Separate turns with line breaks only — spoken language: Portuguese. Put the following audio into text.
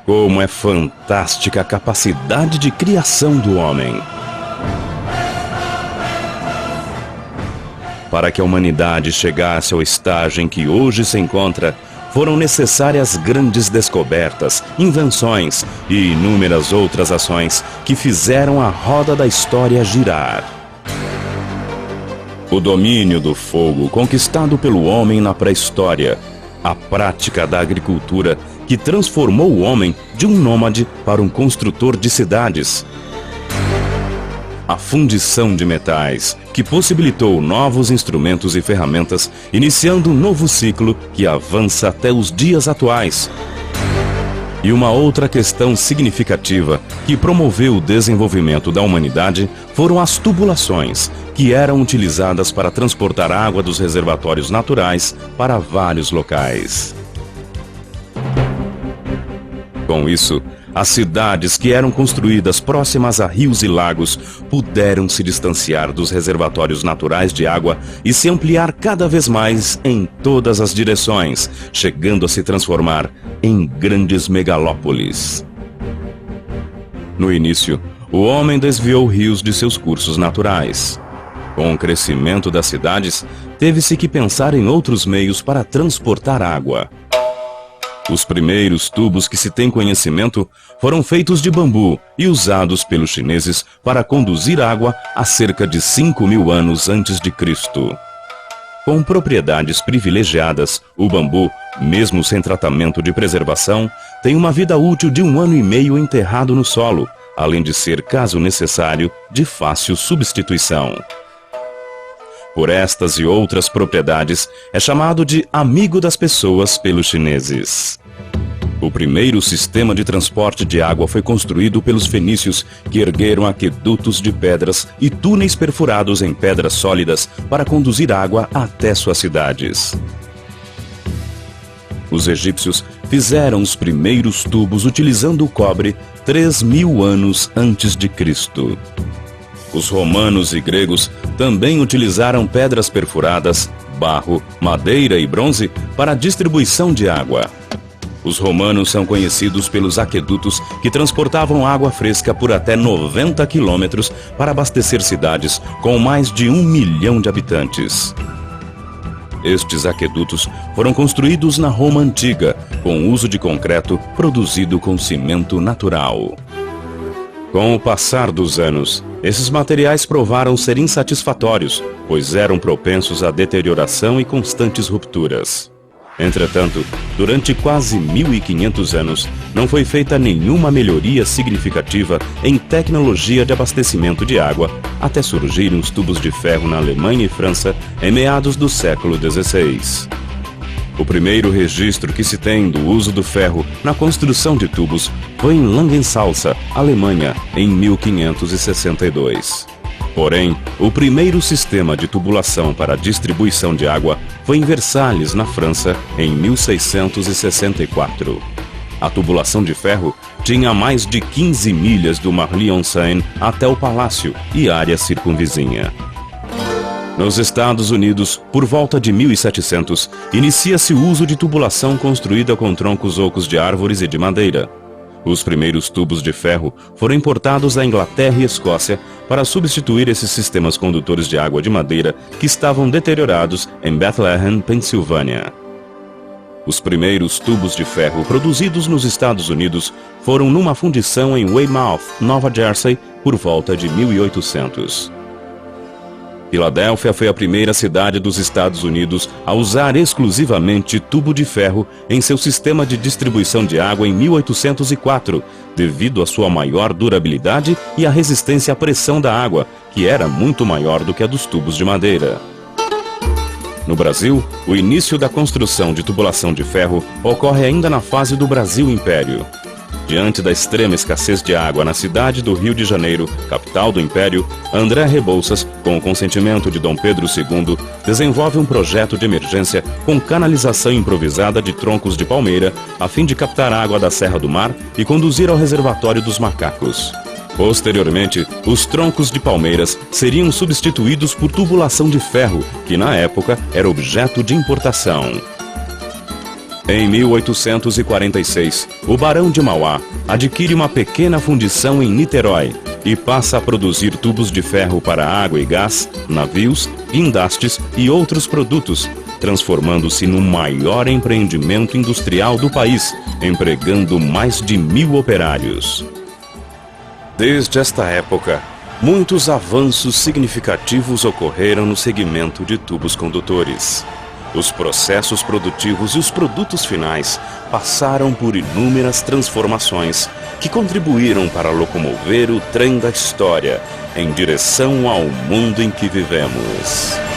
Como é fantástica a capacidade de criação do homem! Para que a humanidade chegasse ao estágio em que hoje se encontra, foram necessárias grandes descobertas, invenções e inúmeras outras ações que fizeram a roda da história girar. O domínio do fogo conquistado pelo homem na pré-história, a prática da agricultura que transformou o homem de um nômade para um construtor de cidades, a fundição de metais, que possibilitou novos instrumentos e ferramentas, iniciando um novo ciclo que avança até os dias atuais. E uma outra questão significativa que promoveu o desenvolvimento da humanidade foram as tubulações, que eram utilizadas para transportar água dos reservatórios naturais para vários locais. Com isso, as cidades que eram construídas próximas a rios e lagos puderam se distanciar dos reservatórios naturais de água e se ampliar cada vez mais em todas as direções, chegando a se transformar em grandes megalópolis. No início, o homem desviou rios de seus cursos naturais. Com o crescimento das cidades, teve-se que pensar em outros meios para transportar água. Os primeiros tubos que se tem conhecimento foram feitos de bambu e usados pelos chineses para conduzir água há cerca de 5.000 anos antes de Cristo. Com propriedades privilegiadas, o bambu, mesmo sem tratamento de preservação, tem uma vida útil de 1 ano e meio enterrado no solo, além de ser, caso necessário, de fácil substituição. Por estas e outras propriedades, é chamado de amigo das pessoas pelos chineses. O primeiro sistema de transporte de água foi construído pelos fenícios, que ergueram aquedutos de pedras e túneis perfurados em pedras sólidas para conduzir água até suas cidades. Os egípcios fizeram os primeiros tubos utilizando o cobre 3.000 anos antes de Cristo. Os romanos e gregos também utilizaram pedras perfuradas, barro, madeira e bronze para a distribuição de água. Os romanos são conhecidos pelos aquedutos que transportavam água fresca por até 90 quilômetros para abastecer cidades com mais de 1 milhão de habitantes. Estes aquedutos foram construídos na Roma Antiga, com uso de concreto produzido com cimento natural. Com o passar dos anos, esses materiais provaram ser insatisfatórios, pois eram propensos à deterioração e constantes rupturas. Entretanto, durante quase 1.500 anos, não foi feita nenhuma melhoria significativa em tecnologia de abastecimento de água, até surgirem os tubos de ferro na Alemanha e França em meados do século XVI. O primeiro registro que se tem do uso do ferro na construção de tubos foi em Langensalza, Alemanha, em 1562. Porém, o primeiro sistema de tubulação para a distribuição de água foi em Versalhes, na França, em 1664. A tubulação de ferro tinha mais de 15 milhas do Marly-en-Seine até o palácio e área circunvizinha. Nos Estados Unidos, por volta de 1700, inicia-se o uso de tubulação construída com troncos ocos de árvores e de madeira. Os primeiros tubos de ferro foram importados da Inglaterra e Escócia para substituir esses sistemas condutores de água de madeira que estavam deteriorados em Bethlehem, Pensilvânia. Os primeiros tubos de ferro produzidos nos Estados Unidos foram numa fundição em Weymouth, Nova Jersey, por volta de 1800. Filadélfia foi a primeira cidade dos Estados Unidos a usar exclusivamente tubo de ferro em seu sistema de distribuição de água em 1804, devido à sua maior durabilidade e à resistência à pressão da água, que era muito maior do que a dos tubos de madeira. No Brasil, o início da construção de tubulação de ferro ocorre ainda na fase do Brasil Império. Diante da extrema escassez de água na cidade do Rio de Janeiro, capital do Império, André Rebouças, com o consentimento de Dom Pedro II, desenvolve um projeto de emergência com canalização improvisada de troncos de palmeira, a fim de captar água da Serra do Mar e conduzir ao reservatório dos Macacos. Posteriormente, os troncos de palmeiras seriam substituídos por tubulação de ferro, que na época era objeto de importação. Em 1846, o Barão de Mauá adquire uma pequena fundição em Niterói e passa a produzir tubos de ferro para água e gás, navios, guindastes e outros produtos, transformando-se no maior empreendimento industrial do país, empregando mais de 1.000 operários. Desde esta época, muitos avanços significativos ocorreram no segmento de tubos condutores. Os processos produtivos e os produtos finais passaram por inúmeras transformações que contribuíram para locomover o trem da história em direção ao mundo em que vivemos.